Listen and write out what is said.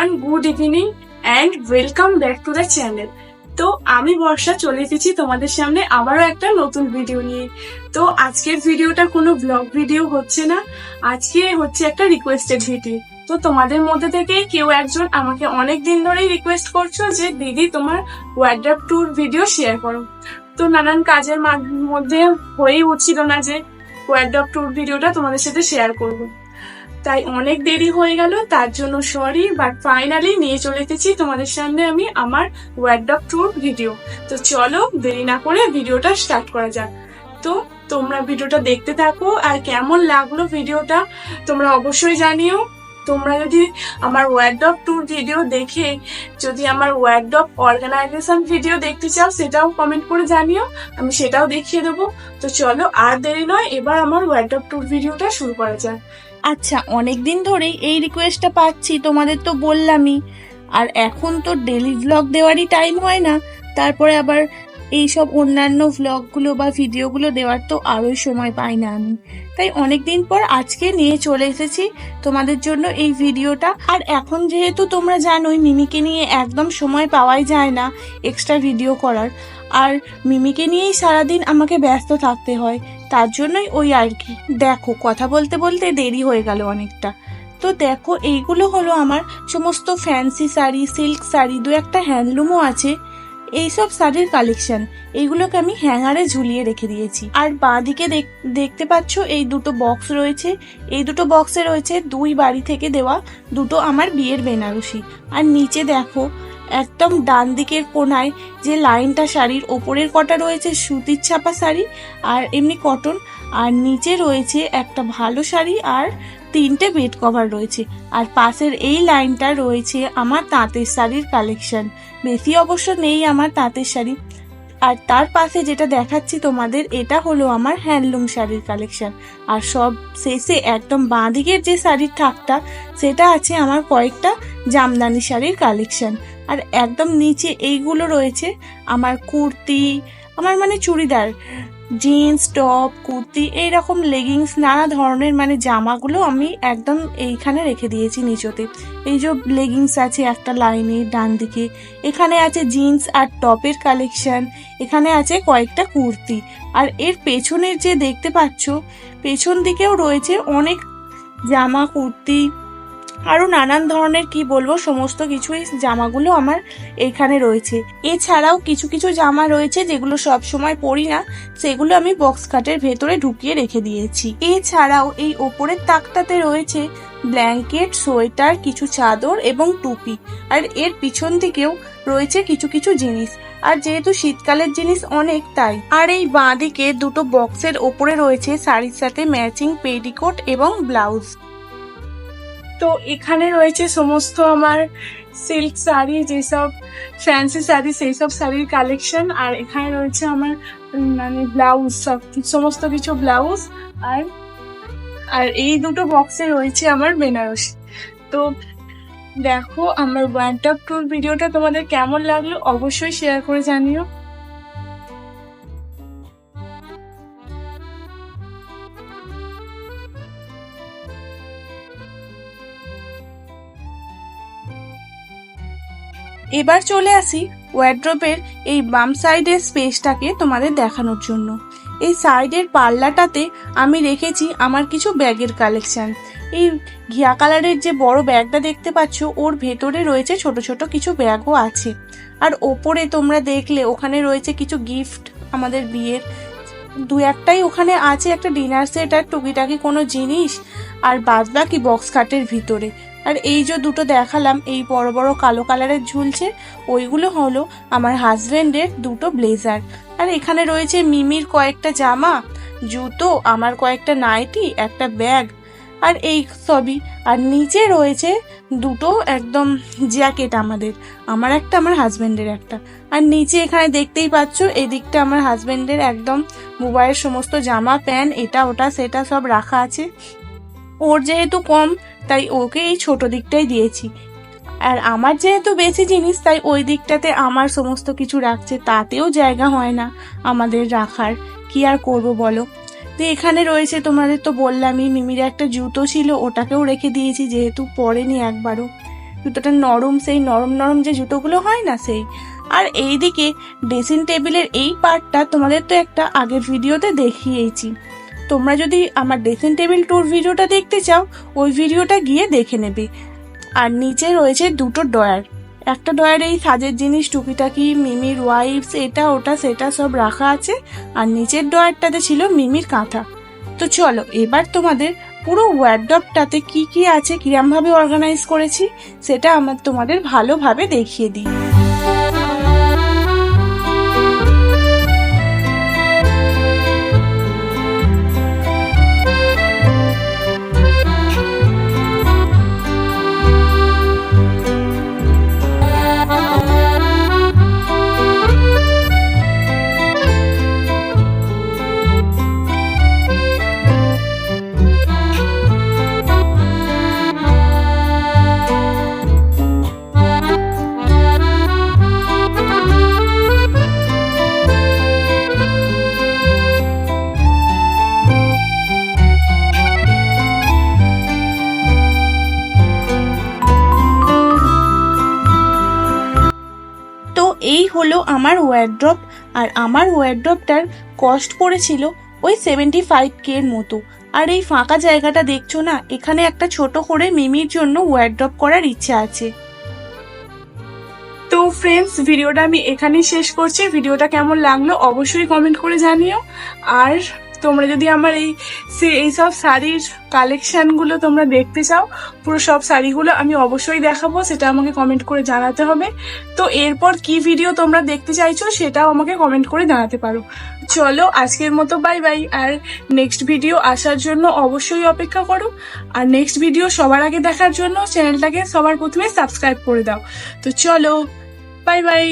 Everyone, good evening and welcome back to the channel. তো আমি বর্ষা চলে এসেছি তোমাদের সামনে আবারও একটা নতুন ভিডিও নিয়ে। তো আজকের ভিডিওটা কোনো ব্লগ ভিডিও হচ্ছে না, আজকে হচ্ছে একটা রিকোয়েস্টেড ভিডিও। তো তোমাদের মধ্যে থেকে কেউ একজন আমাকে অনেক দিন ধরেই রিকোয়েস্ট করছো যে দিদি তোমার ওয়ার্ড্রপ ট্যুর ভিডিও শেয়ার করো। তো নানান কাজের মধ্যে হয়েই উঠছিল না যে ওয়ার্ড্রপ ট্যুর ভিডিওটা তোমাদের সাথে শেয়ার করবো, তাই অনেক দেরি হয়ে গেল, তার জন্য সরি। বাট ফাইনালি নিয়ে চলে এসেছি তোমাদের সামনে আমি আমার ওয়ার্ড্রপ ট্যুর ভিডিও। তো চলো দেরি না করে ভিডিওটা স্টার্ট করা যাক। তো তোমরা ভিডিওটা দেখতে থাকো, আর কেমন লাগলো ভিডিওটা তোমরা অবশ্যই জানিও। তোমরা যদি আমার ওয়ার্ড্রপ ট্যুর ভিডিও দেখে যদি আমার ওয়ার্ড্রপ অর্গানাইজেশন ভিডিও দেখতে চাও সেটাও কমেন্ট করে জানিও, আমি সেটাও দেখিয়ে দেবো। তো চলো আর দেরি নয়, এবার আমার ওয়ার্ড্রপ ট্যুর ভিডিওটা শুরু করা যাক। আচ্ছা, অনেকদিন ধরেই এই রিকোয়েস্টটা পাচ্ছি, তোমাদের তো বললামই। আর এখন তো ডেলি ভ্লগ দেওয়ারই টাইম হয় না, তারপরে আবার এইসব অন্যান্য ভ্লগগুলো বা ভিডিওগুলো দেওয়ার তো আরোই সময় পাই না আমি। তাই অনেকদিন পর আজকে নিয়ে চলে এসেছি তোমাদের জন্য এই ভিডিওটা। আর এখন যেহেতু তোমরা জানোই মিমিকে নিয়ে একদম সময় পাওয়াই যায় না এক্সট্রা ভিডিও করার, আর মিমিকে নিয়েই সারাদিন আমাকে ব্যস্ত থাকতে হয়, তার জন্যই ওই আর কি। দেখো, কথা বলতে বলতে দেরি হয়ে গেল অনেকটা। তো দেখো, এইগুলো হলো আমার সমস্ত ফ্যান্সি শাড়ি, সিল্ক শাড়ি, দু একটা হ্যান্ডলুমও আছে, এইসব শাড়ির কালেকশন। এইগুলোকে আমি হ্যাঙ্গারে ঝুলিয়ে রেখে দিয়েছি। আর বাঁদিকে দেখতে পাচ্ছ এই দুটো বক্স রয়েছে। এই দুটো বক্সে রয়েছে দুই বাড়ি থেকে দেওয়া দুটো আমার বিয়ের বেনারসি। আর নিচে দেখো, একদম ডান দিকের কোনায় যে লাইনটা শাড়ির ওপরের কটা রয়েছে সুতির ছাপা শাড়ি আর এমনি কটন, আর নিচে রয়েছে একটা ভালো শাড়ি আর 3টে বেড কভার রয়েছে। আর পাশের এই লাইনটা রয়েছে আমার তাঁতের শাড়ির কালেকশন। বেশি অবশ্য নেই আমার তাঁতের শাড়ি। আর তার পাশে যেটা দেখাচ্ছি তোমাদের, এটা হলো আমার হ্যান্ডলুম শাড়ির কালেকশন। আর সব শেষে একদম বাঁ দিকের যে শাড়ির থাকটা, সেটা আছে আমার কয়েকটা জামদানি শাড়ির কালেকশন। আর একদম নিচে এইগুলো রয়েছে আমার কুর্তি, আমার মানে চুড়িদার, জিন্স, টপ, কুর্তি, এইরকম লেগিংস, নানা ধরনের মানে জামাগুলো আমি একদম এইখানে রেখে দিয়েছি নিচতে। এই যে লেগিংস আছে একটা লাইনে ডান দিকে, এখানে আছে জিন্স আর টপের কালেকশন, এখানে আছে কয়েকটা কুর্তি। আর এর পেছনের যে দেখতে পাচ্ছ, পেছন দিকেও রয়েছে অনেক জামা, কুর্তি, আরো নানান ধরনের কি বলবো সমস্ত কিছুই জামাগুলো আমার এখানে রয়েছে। এছাড়াও কিছু কিছু জামা রয়েছে যেগুলো সব সময় পরি না, সেগুলো আমি বক্স কাটের ভেতরে ঢুকিয়ে রেখে দিয়েছি। এছাড়াও এই ওপরের তাকটাতে রয়েছে ব্ল্যাঙ্কেট, সোয়েটার, কিছু চাদর এবং টুপি। আর এর পিছন দিকেও রয়েছে কিছু কিছু জিনিস, আর যেহেতু শীতকালের জিনিস অনেক তাই। আর এই বাঁ দিকে দুটো বক্সের ওপরে রয়েছে শাড়ির সাথে ম্যাচিং পেটিকোট এবং ব্লাউজ। তো এখানে রয়েছে সমস্ত আমার সিল্ক শাড়ি, যেসব ফ্যান্সি শাড়ি সেই সব শাড়ির কালেকশন। আর এখানে রয়েছে আমার মানে ব্লাউজ, সমস্ত কিছু ব্লাউজ। আর আর এই দুটো বক্সে রয়েছে আমার বেনারসি। তো দেখো, আমার ওয়ার্ড্রপ ট্যুর ভিডিওটা তোমাদের কেমন লাগলো অবশ্যই শেয়ার করে জানিও। এবার চলে আসি ওয়ার্ড্রপের এই বাম সাইডের স্পেসটাকে তোমাদের দেখানোর জন্য। এই সাইডের পাল্লাটাতে আমি রেখেছি আমার কিছু ব্যাগের কালেকশন। এই ঘিয়া কালারের যে বড় ব্যাগটা দেখতে পাচ্ছ, ওর ভেতরে রয়েছে ছোট ছোট কিছু ব্যাগও আছে। আর ওপরে তোমরা দেখলে ওখানে রয়েছে কিছু গিফট আমাদের বিয়ের, দু একটাই ওখানে আছে, একটা ডিনার সেট আর টুকিটাকি কোনো জিনিস, আর বাদ বাকি বক্স কাটের ভিতরে। আর এই যে দুটো দেখালাম এই বড় বড় কালো কালারের ঝুলছে, ওইগুলো হলো আমার হাজবেন্ডের দুটো ব্লেজার। আর এখানে রয়েছে মিমির কয়েকটা জামা, জুতো, আমার কয়েকটা নাইটি, একটা ব্যাগ, আর এই সবই। আর নিচে রয়েছে দুটো একদম জ্যাকেট, আমার একটা, আমার হাজবেন্ডের একটা। আর নিচে এখানে দেখতেই পাচ্ছ এই দিকটা আমার হাজবেন্ডের একদম মোবাইলের সমস্ত জামা, প্যান্ট, এটা ওটা সেটা সব রাখা আছে। ওর যেহেতু কম তাই ওকে এই ছোট দিকটাই দিয়েছি, আর আমার যেহেতু বেশি জিনিস তাই ওই দিকটাতে আমার সমস্ত কিছু রাখছে, তাতেও জায়গা হয় না আমাদের রাখার, কি আর করব বলো। তো এখানে রয়েছে, তোমাদের তো বললামই, মিমির একটা জুতো ছিল, ওটাকেও রেখে দিয়েছি যেহেতু পরেনি একবারও। জুতোটা নরম, সেই নরম নরম যে জুতোগুলো হয় না সেই। আর এইদিকে ড্রেসিং টেবিলের এই পার্টটা তোমাদের তো একটা আগের ভিডিওতে দেখিয়েছি। তোমরা যদি আমার ড্রেসিং টেবিল ট্যুর ভিডিওটা দেখতে চাও, ওই ভিডিওটা গিয়ে দেখে নেবে। আর নিচে রয়েছে দুটো ড্রয়ার, একটা ড্রয়ারে এই সাজের জিনিস টুকিটাকি, মিমির ওয়াইপস, এটা ওটা সেটা সব রাখা আছে, আর নিচের ড্রয়ারটাতে ছিল মিমির কাঁথা। তো চলো এবার তোমাদের পুরো ওয়ার্ডরোবটাতে কি কি আছে, কিরম ভাবে অর্গানাইজ করেছি সেটা তোমাদের ভালোভাবে দেখিয়ে দিই। তো এই হলো আমার ওয়ার্ড্রপ, আর আমার ওয়ার্ড্রপটার কস্ট পড়েছিল ওই 75K এর মতো। আর এই ফাঁকা জায়গাটা দেখছো না, এখানে একটা ছোট করে মিমির জন্য ওয়ার্ড্রপ করার ইচ্ছা আছে। তো ফ্রেন্ডস, ভিডিওটা আমি এখানেই শেষ করছি। ভিডিওটা কেমন লাগলো অবশ্যই কমেন্ট করে জানিও। আর তোমরা যদি আমার এইসব শাড়ির কালেকশনগুলো তোমরা দেখতে চাও, পুরো সব শাড়িগুলো আমি অবশ্যই দেখাবো, সেটা আমাকে কমেন্ট করে জানাতে হবে। তো এরপর কি ভিডিও তোমরা দেখতে চাইছো সেটাও আমাকে কমেন্ট করে জানাতে পারো। চলো আজকের মতো বাই বাই। আর নেক্সট ভিডিও আসার জন্য অবশ্যই অপেক্ষা করো। আর নেক্সট ভিডিও সবার আগে দেখার জন্য চ্যানেলটাকে সবার প্রথমে সাবস্ক্রাইব করে দাও। তো চলো বাই বাই।